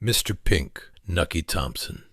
Mr. Pink, Nucky Thompson,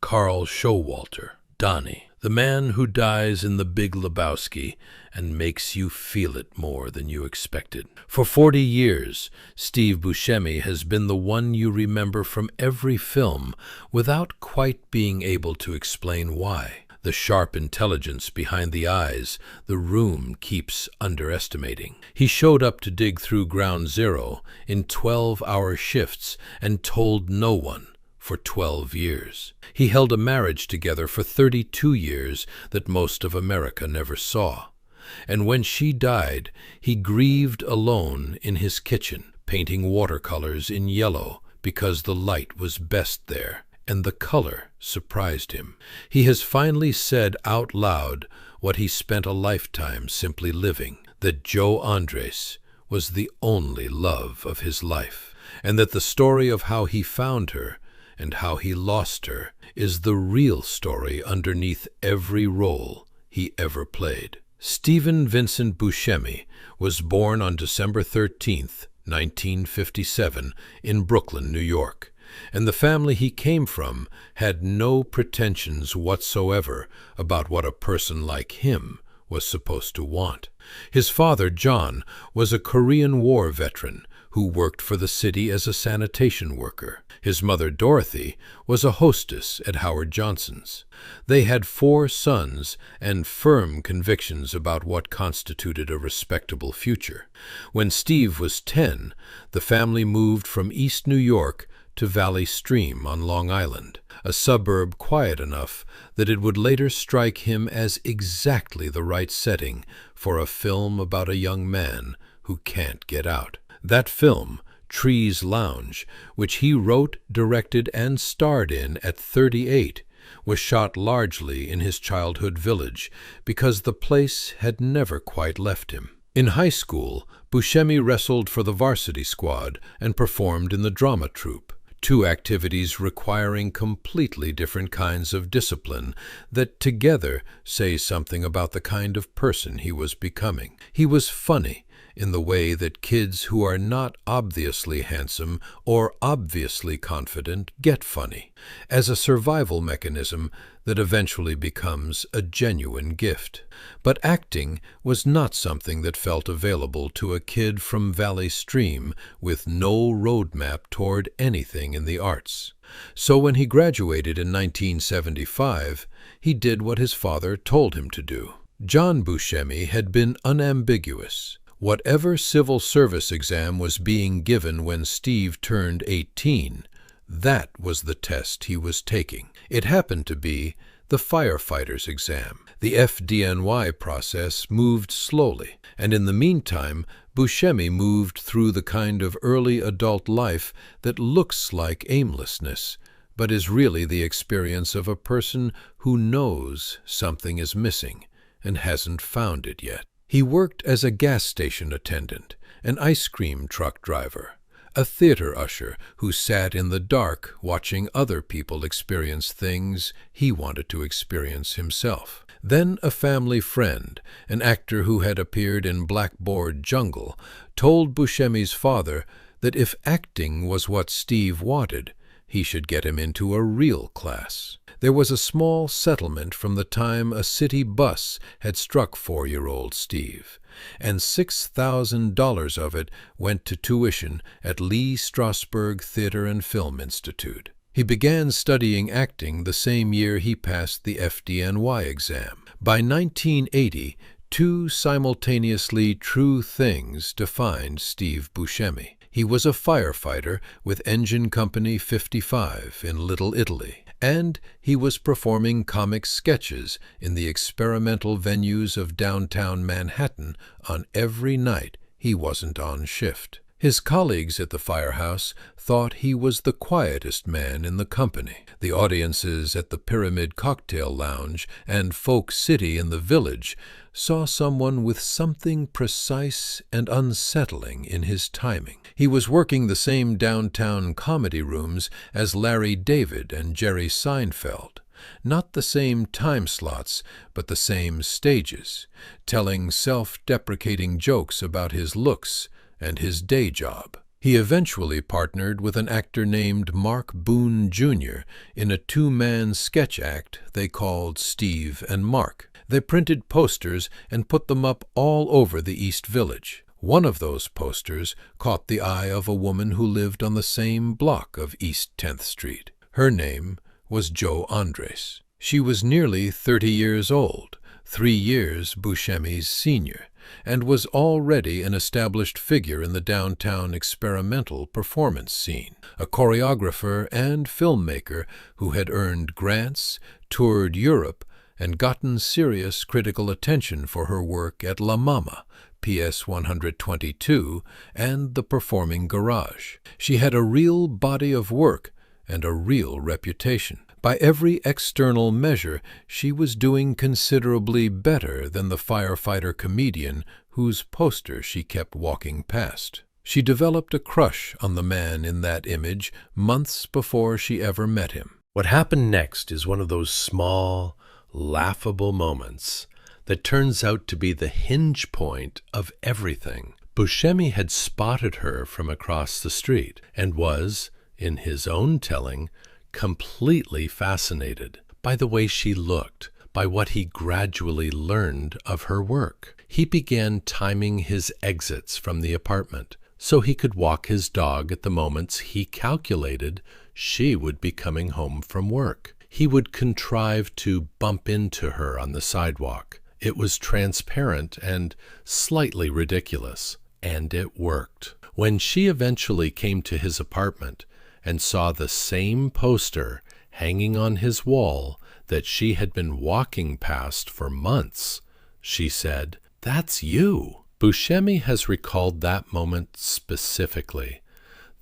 Carl Showalter, Donnie, the man who dies in The Big Lebowski and makes you feel it more than you expected. For 40 years, Steve Buscemi has been the one you remember from every film without quite being able to explain why. The sharp intelligence behind the eyes the room keeps underestimating. He showed up to dig through Ground Zero in 12-hour shifts and told no one for 12 years. He held a marriage together for 32 years that most of America never saw. And when she died, he grieved alone in his kitchen, painting watercolors in yellow because the light was best there, and the color surprised him. He has finally said out loud what he spent a lifetime simply living, that Joe Andres was the only love of his life, and that the story of how he found her and how he lost her is the real story underneath every role he ever played. Stephen Vincent Buscemi was born on December 13th, 1957, in Brooklyn, New York, and the family he came from had no pretensions whatsoever about what a person like him was supposed to want. His father, John, was a Korean War veteran who worked for the city as a sanitation worker. His mother, Dorothy, was a hostess at Howard Johnson's. They had 4 sons and firm convictions about what constituted a respectable future. When Steve was 10, the family moved from East New York to Valley Stream on Long Island, a suburb quiet enough that it would later strike him as exactly the right setting for a film about a young man who can't get out. That film, Trees Lounge, which he wrote, directed, and starred in at 38, was shot largely in his childhood village because the place had never quite left him. In high school, Buscemi wrestled for the varsity squad and performed in the drama troupe, 2 activities requiring completely different kinds of discipline that together say something about the kind of person he was becoming. He was funny in the way that kids who are not obviously handsome or obviously confident get funny, as a survival mechanism that eventually becomes a genuine gift. But acting was not something that felt available to a kid from Valley Stream with no roadmap toward anything in the arts. So when he graduated in 1975, he did what his father told him to do. John Buscemi had been unambiguous. Whatever civil service exam was being given when Steve turned 18, that was the test he was taking. It happened to be the firefighter's exam. The FDNY process moved slowly, and in the meantime, Buscemi moved through the kind of early adult life that looks like aimlessness, but is really the experience of a person who knows something is missing and hasn't found it yet. He worked as a gas station attendant, an ice cream truck driver, a theater usher who sat in the dark watching other people experience things he wanted to experience himself. Then a family friend, an actor who had appeared in Blackboard Jungle, told Buscemi's father that if acting was what Steve wanted, he should get him into a real class. There was a small settlement from the time a city bus had struck 4-year-old Steve, and $6,000 of it went to tuition at Lee Strasberg Theater and Film Institute. He began studying acting the same year he passed the FDNY exam. By 1980, 2 simultaneously true things defined Steve Buscemi. He was a firefighter with Engine Company 55 in Little Italy, and he was performing comic sketches in the experimental venues of downtown Manhattan on every night he wasn't on shift. His colleagues at the firehouse thought he was the quietest man in the company. The audiences at the Pyramid Cocktail Lounge and Folk City in the Village saw someone with something precise and unsettling in his timing. He was working the same downtown comedy rooms as Larry David and Jerry Seinfeld. Not the same time slots, but the same stages, telling self-deprecating jokes about his looks and his day job. He eventually partnered with an actor named Mark Boone Jr. in a two-man sketch act they called Steve and Mark. They printed posters and put them up all over the East Village. One of those posters caught the eye of a woman who lived on the same block of East 10th Street. Her name was Jo Andres. She was nearly 30 years old, 3 years Buscemi's senior, and was already an established figure in the downtown experimental performance scene, a choreographer and filmmaker who had earned grants, toured Europe, and gotten serious critical attention for her work at La Mama, PS 122, and the Performing Garage. She had a real body of work and a real reputation. By every external measure, she was doing considerably better than the firefighter comedian whose poster she kept walking past. She developed a crush on the man in that image months before she ever met him. What happened next is one of those small, laughable moments that turns out to be the hinge point of everything. Buscemi had spotted her from across the street and was, in his own telling, completely fascinated by the way she looked, by what he gradually learned of her work. He began timing his exits from the apartment so he could walk his dog at the moments he calculated she would be coming home from work. He would contrive to bump into her on the sidewalk. It was transparent and slightly ridiculous, and it worked. When she eventually came to his apartment and saw the same poster hanging on his wall that she had been walking past for months, she said, "That's you." Buscemi has recalled that moment specifically,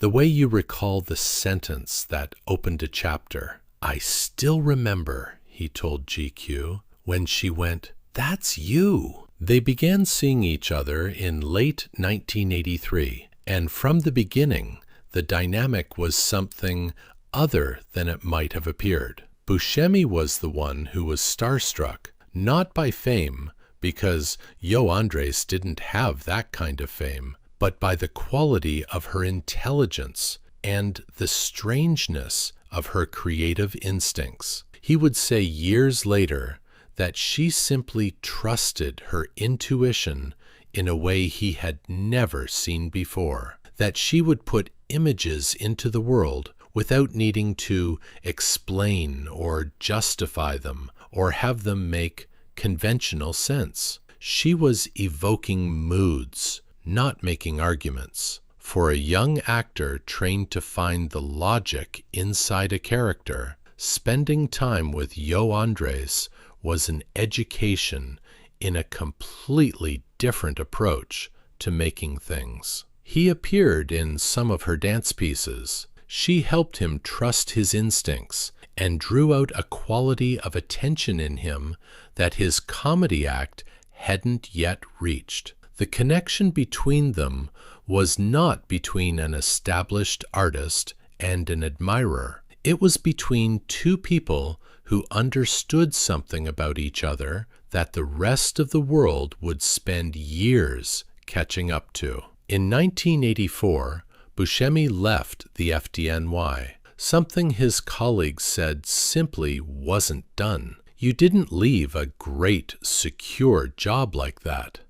the way you recall the sentence that opened a chapter. "I still remember," he told GQ, "when she went, 'That's you.'" They began seeing each other in late 1983, and from the beginning, the dynamic was something other than it might have appeared. Buscemi was the one who was starstruck, not by fame, because Jo Andres didn't have that kind of fame, but by the quality of her intelligence and the strangeness of her creative instincts. He would say years later that she simply trusted her intuition in a way he had never seen before, that she would put images into the world without needing to explain or justify them or have them make conventional sense. She was evoking moods, not making arguments. For a young actor trained to find the logic inside a character, spending time with Jo Andres was an education in a completely different approach to making things. He appeared in some of her dance pieces. She helped him trust his instincts and drew out a quality of attention in him that his comedy act hadn't yet reached. The connection between them was not between an established artist and an admirer. It was between two people who understood something about each other that the rest of the world would spend years catching up to. In 1984, Buscemi left the FDNY, something his colleagues said simply wasn't done. You didn't leave a great, secure job like that.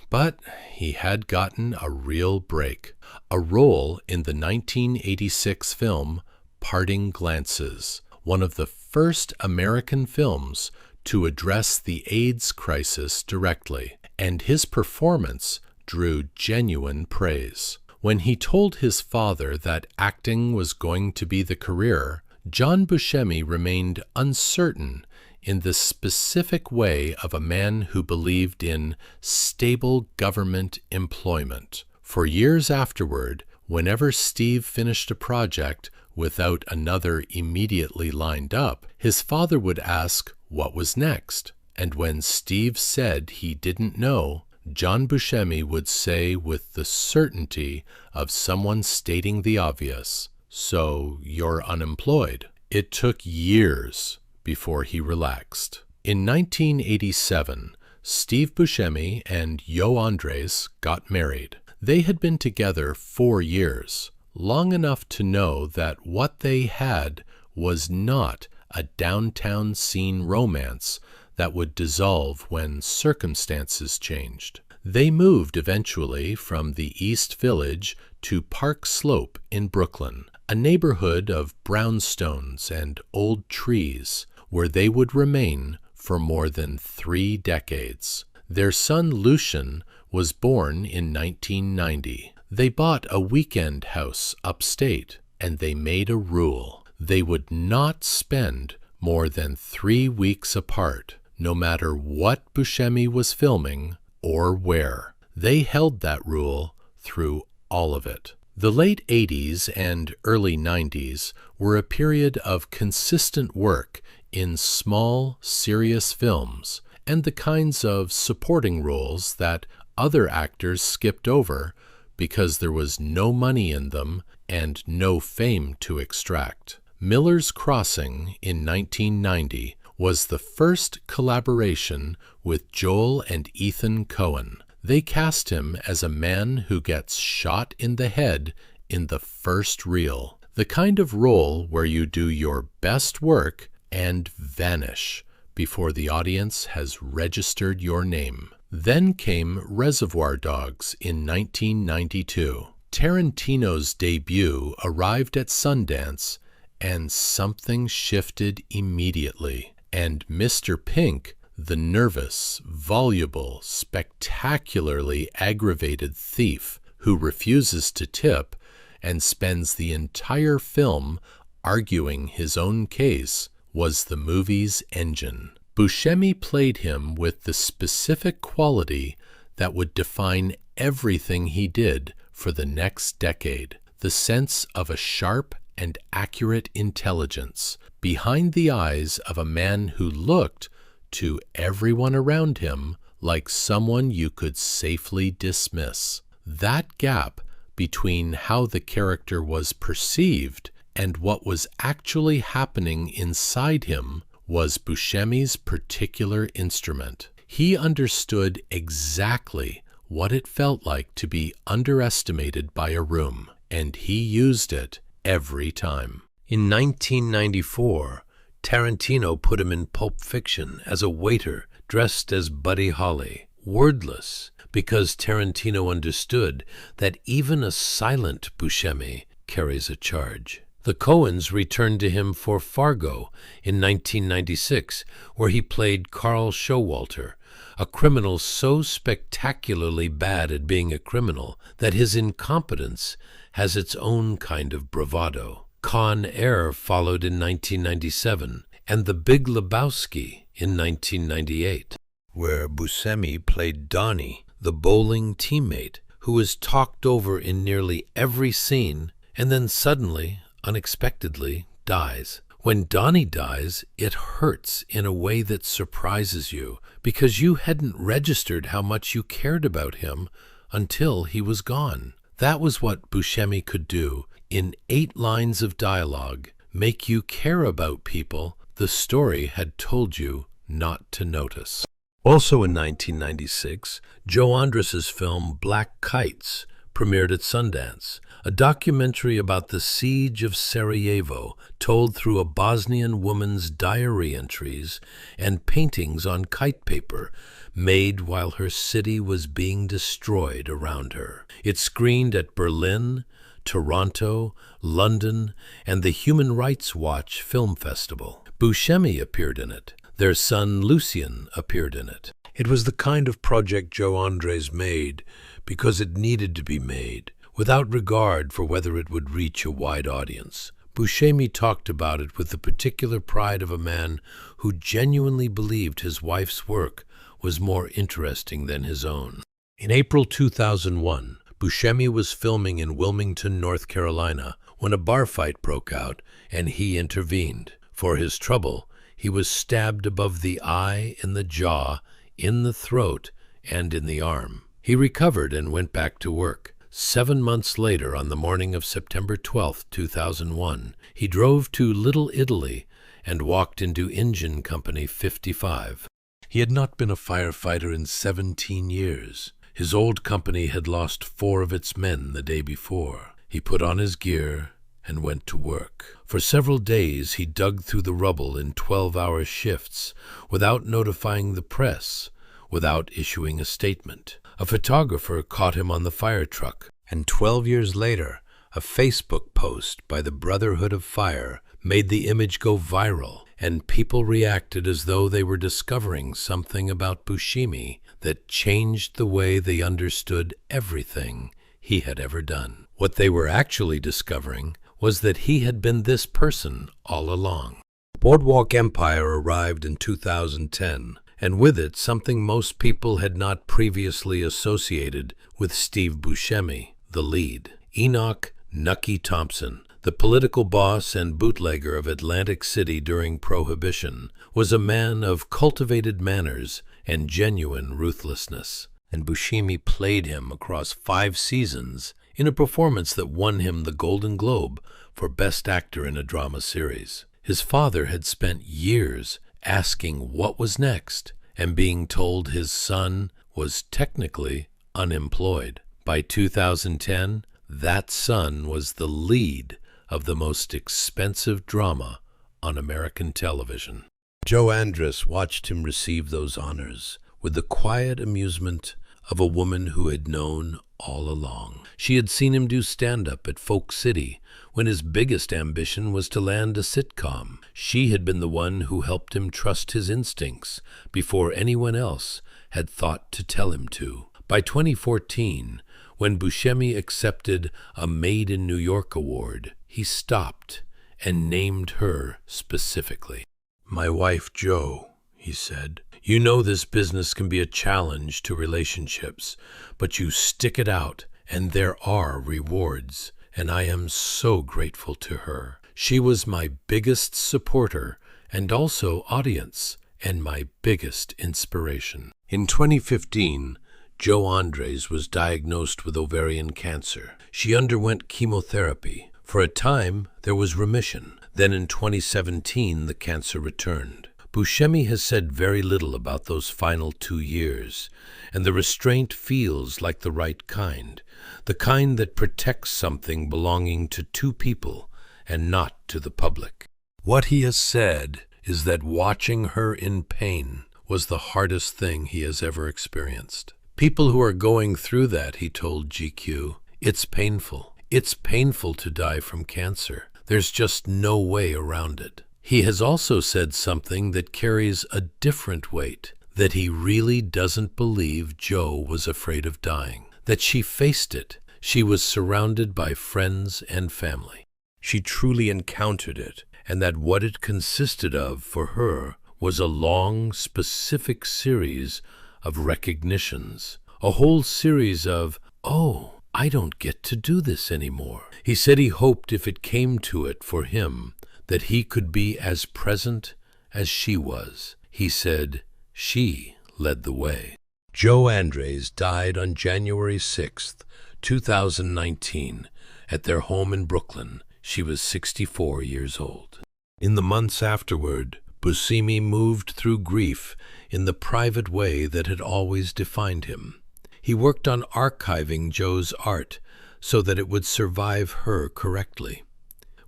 But he had gotten a real break, a role in the 1986 film Parting Glances, one of the first American films to address the AIDS crisis directly, and his performance drew genuine praise. When he told his father that acting was going to be the career, John Buscemi remained uncertain in the specific way of a man who believed in stable government employment. For years afterward, whenever Steve finished a project without another immediately lined up, his father would ask what was next. And when Steve said he didn't know, John Buscemi would say with the certainty of someone stating the obvious, "So you're unemployed." It took years before he relaxed. In 1987, Steve Buscemi and Jo Andres got married. They had been together 4 years, long enough to know that what they had was not a downtown scene romance that would dissolve when circumstances changed. They moved eventually from the East Village to Park Slope in Brooklyn, a neighborhood of brownstones and old trees where they would remain for more than 3 decades. Their son Lucian was born in 1990. They bought a weekend house upstate, and they made a rule. They would not spend more than 3 weeks apart, no matter what Buscemi was filming or where. They held that rule through all of it. The late 80s and early 90s were a period of consistent work in small, serious films and the kinds of supporting roles that other actors skipped over because there was no money in them and no fame to extract. Miller's Crossing in 1990 was the first collaboration with Joel and Ethan Coen. They cast him as a man who gets shot in the head in the first reel, the kind of role where you do your best work and vanish before the audience has registered your name. Then came Reservoir Dogs in 1992. Tarantino's debut arrived at Sundance, and something shifted immediately. And Mr. Pink, the nervous, voluble, spectacularly aggravated thief who refuses to tip and spends the entire film arguing his own case, was the movie's engine. Buscemi played him with the specific quality that would define everything he did for the next decade, the sense of a sharp and accurate intelligence behind the eyes of a man who looked to everyone around him like someone you could safely dismiss. That gap between how the character was perceived and what was actually happening inside him was Buscemi's particular instrument. He understood exactly what it felt like to be underestimated by a room, and he used it every time. In 1994, Tarantino put him in Pulp Fiction as a waiter dressed as Buddy Holly, wordless, because Tarantino understood that even a silent Buscemi carries a charge. The Coens returned to him for Fargo in 1996, where he played Carl Showalter, a criminal so spectacularly bad at being a criminal that his incompetence has its own kind of bravado. Con Air followed in 1997, and The Big Lebowski in 1998, where Buscemi played Donnie, the bowling teammate who was talked over in nearly every scene and then suddenly, unexpectedly, dies. When Donnie dies, it hurts in a way that surprises you because you hadn't registered how much you cared about him until he was gone. That was what Buscemi could do in 8 lines of dialogue, make you care about people the story had told you not to notice. Also in 1996, Joe Andres' film Black Kites premiered at Sundance, a documentary about the siege of Sarajevo told through a Bosnian woman's diary entries and paintings on kite paper made while her city was being destroyed around her. It screened at Berlin, Toronto, London, and the Human Rights Watch Film Festival. Buscemi appeared in it. Their son Lucian appeared in it. It was the kind of project Joe Andres made because it needed to be made, without regard for whether it would reach a wide audience. Buscemi talked about it with the particular pride of a man who genuinely believed his wife's work was more interesting than his own. In April 2001, Buscemi was filming in Wilmington, North Carolina, when a bar fight broke out and he intervened. For his trouble, he was stabbed above the eye, in the jaw, in the throat, and in the arm. He recovered and went back to work. 7 months later, on the morning of September 12, 2001, he drove to Little Italy and walked into Engine Company 55. He had not been a firefighter in 17 years. His old company had lost 4 of its men the day before. He put on his gear and went to work. For several days he dug through the rubble in 12-hour shifts without notifying the press, without issuing a statement. A photographer caught him on the fire truck, and 12 years later, a Facebook post by the Brotherhood of Fire made the image go viral, and people reacted as though they were discovering something about Buscemi that changed the way they understood everything he had ever done. What they were actually discovering was that he had been this person all along. Boardwalk Empire arrived in 2010, and with it something most people had not previously associated with Steve Buscemi, the lead. Enoch "Nucky" Thompson, the political boss and bootlegger of Atlantic City during Prohibition, was a man of cultivated manners and genuine ruthlessness, and Buscemi played him across 5 seasons in a performance that won him the Golden Globe for Best Actor in a Drama Series. His father had spent years asking what was next and being told his son was technically unemployed. By 2010, that son was the lead of the most expensive drama on American television. Joe Andres watched him receive those honors with the quiet amusement of a woman who had known all along. She had seen him do stand-up at Folk City when his biggest ambition was to land a sitcom. She had been the one who helped him trust his instincts before anyone else had thought to tell him to. By 2014, when Buscemi accepted a Made in New York award, he stopped and named her specifically. "My wife, Jo," he said, "you know this business can be a challenge to relationships, but you stick it out, and there are rewards, and I am so grateful to her. She was my biggest supporter and also audience, and my biggest inspiration." In 2015, Jo Andres was diagnosed with ovarian cancer. She underwent chemotherapy. For a time, there was remission. Then in 2017, the cancer returned. Buscemi has said very little about those final 2 years, and the restraint feels like the right kind, the kind that protects something belonging to 2 people and not to the public. What he has said is that watching her in pain was the hardest thing he has ever experienced. People who are going through that, he told GQ, it's painful. It's painful to die from cancer. There's just no way around it. He has also said something that carries a different weight, that he really doesn't believe Jo was afraid of dying, that she faced it. She was surrounded by friends and family. She truly encountered it, and that what it consisted of for her was a long, specific series of recognitions, a whole series of, "Oh, I don't get to do this anymore." He said he hoped if it came to it for him that he could be as present as she was. He said she led the way. Jo Andres died on January 6th, 2019, at their home in Brooklyn. She was 64 years old. In the months afterward, Buscemi moved through grief in the private way that had always defined him. He worked on archiving Jo's art so that it would survive her correctly.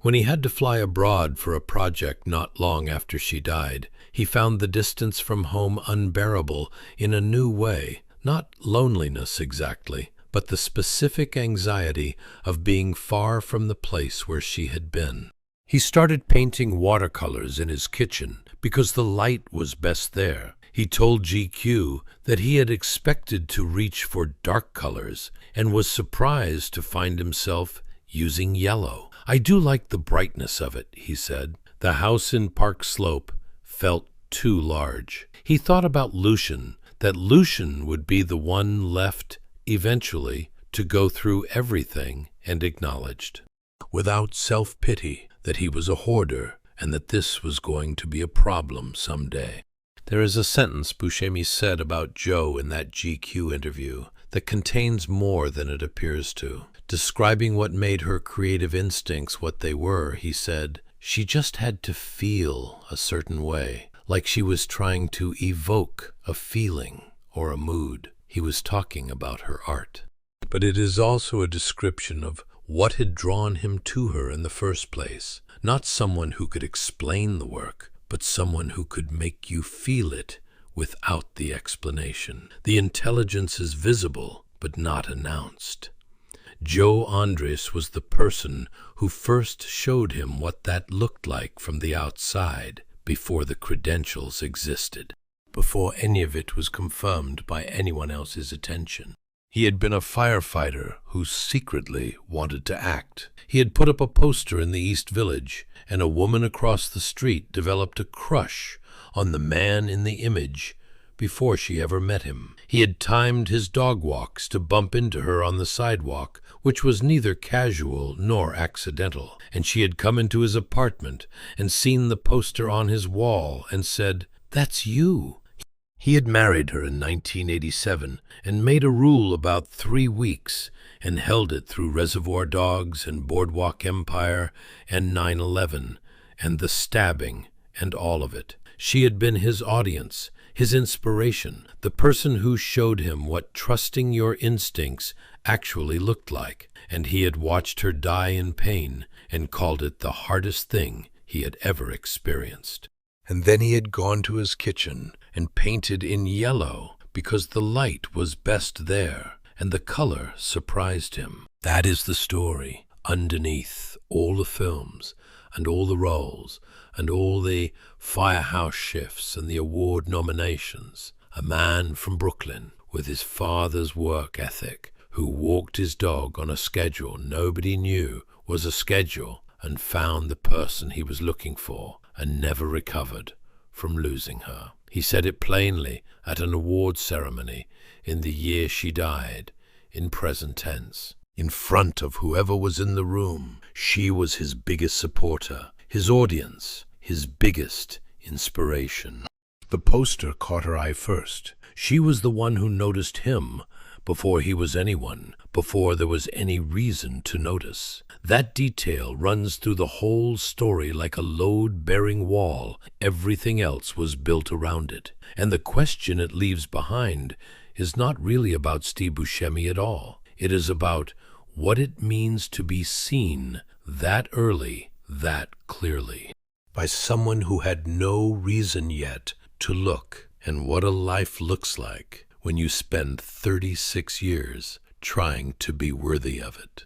When he had to fly abroad for a project not long after she died, he found the distance from home unbearable in a new way, not loneliness exactly, but the specific anxiety of being far from the place where she had been. He started painting watercolors in his kitchen because the light was best there. He told GQ that he had expected to reach for dark colors and was surprised to find himself using yellow. "I do like the brightness of it," he said. The house in Park Slope felt too large. He thought about Lucian, that Lucian would be the one left, eventually, to go through everything, and acknowledged, without self-pity, that he was a hoarder and that this was going to be a problem someday. There is a sentence Buscemi said about Jo in that GQ interview that contains more than it appears to. Describing what made her creative instincts what they were, he said, "She just had to feel a certain way, like she was trying to evoke a feeling or a mood." he was talking about her art. But it is also a description of what had drawn him to her in the first place. Not someone who could explain the work, but someone who could make you feel it without the explanation. The intelligence is visible, but not announced. Joe Andres was the person who first showed him what that looked like from the outside, before the credentials existed, before any of it was confirmed by anyone else's attention. He had been a firefighter who secretly wanted to act. He had put up a poster in the East Village, and a woman across the street developed a crush on the man in the image before she ever met him. He had timed his dog walks to bump into her on the sidewalk, which was neither casual nor accidental, and she had come into his apartment and seen the poster on his wall and said, "That's you." He had married her in 1987 and made a rule about 3 weeks and held it through Reservoir Dogs and Boardwalk Empire and 9/11 and the stabbing and all of it. She had been his audience, his inspiration, the person who showed him what trusting your instincts actually looked like, and he had watched her die in pain and called it the hardest thing he had ever experienced. And then he had gone to his kitchen and painted in yellow because the light was best there, and the color surprised him. That is the story underneath all the films and all the roles and all the firehouse shifts and the award nominations. A man from Brooklyn with his father's work ethic who walked his dog on a schedule nobody knew was a schedule and found the person he was looking for and never recovered from losing her. He said it plainly at an award ceremony in the year she died, in present tense. In front of whoever was in the room, she was his biggest supporter, his audience, his biggest inspiration. The poster caught her eye first. She was the one who noticed him before he was anyone, before there was any reason to notice. That detail runs through the whole story like a load-bearing wall. Everything else was built around it. And the question it leaves behind is not really about Steve Buscemi at all. It is about what it means to be seen that early, that clearly, by someone who had no reason yet to look, and what a life looks like when you spend 36 years trying to be worthy of it.